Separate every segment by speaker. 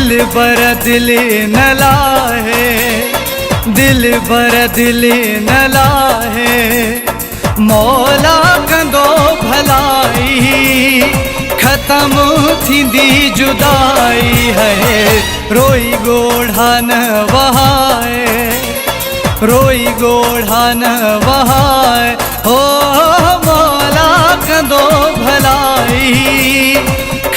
Speaker 1: दिल बर दिल न लाहे, दिल बर दिल न लाहे। मौला कंदो भलाई, खत्म थींदी जुदाई है। रोई गोढ़ा न वहाए, रोई गोढ़ा न वहाए। हो मौला कंदो भलाई,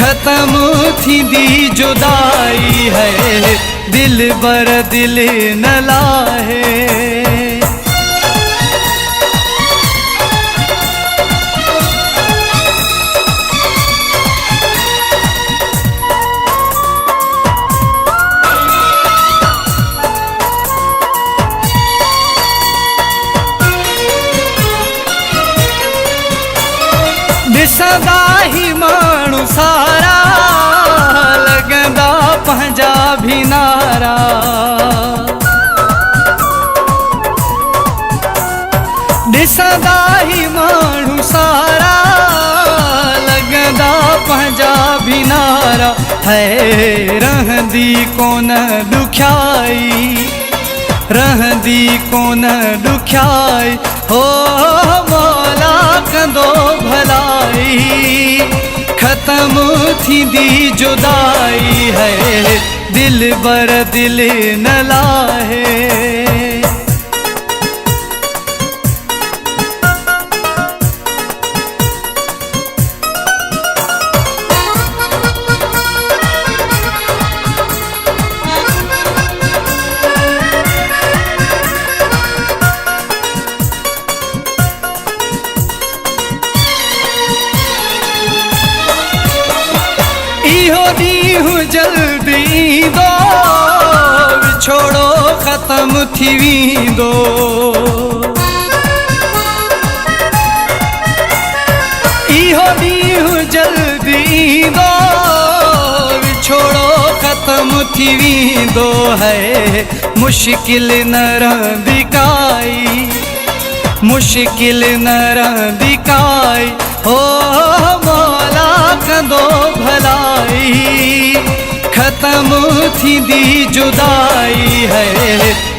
Speaker 1: खत्म थींदी जुदाई है। दिल बर दिल न लाहे। ॾिसंदा ही माण्हू सारा, लॻंदा पंहिंजा भी नारा। ॾिसंदा ही माण्हू सारा, लॻंदा पंहिंजा भी नारा। है रहंदी कोन ॾुखियाई, रहंदी कोन ॾुखियाई। हो मौला कंदो भलाई, खत्म थींदी जुदाई है। दिल बर दिल न लाहे। इहो ॾींहुं जल्दी ईंदो, विछोड़ो ख़त्म थी वेंदो। इहो ॾींहुं जल्दी ईंदो, विछोड़ो ख़त्म थी वेंदो है। मुश्किल न रहंदी काई, मुश्किल न रहंदी काई। हो मौला कंदो भलाई, खत्म थींदी जुदाई है।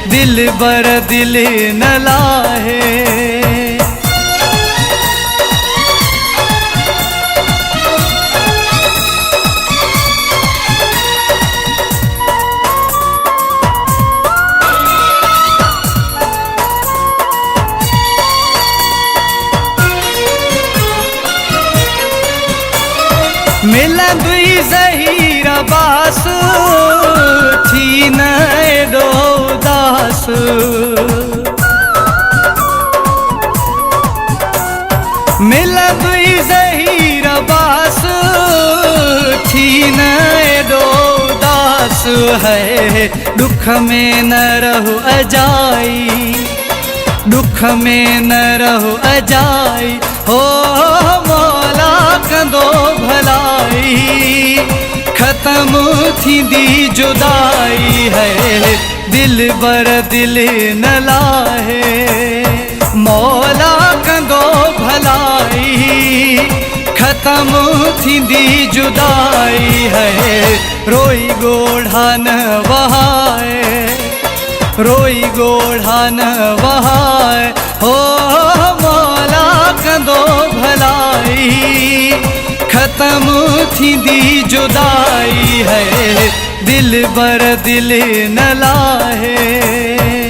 Speaker 1: दिल बर दिल न लाहे। मिलंदी ज़हीर बास, थी न एॾो उदास। मिलंदी ज़हीर बास, थी न एॾो उदास है। दुख में न रहो अजाई, दुख में न रहो अजाई। हो मौला कंदो भलाई, खत्म थींदी जुदाई है। दिल बर दिल न लाहे। मौला कंदो भलाई, खत्म थींदी जुदाई है। रोई गोढ़ा न वहाए, रोई गोढ़ा न वहाए। हो मौला कंदो भलाई, खत्म थींदी जुदाई है। दिल बर दिल न लाहे।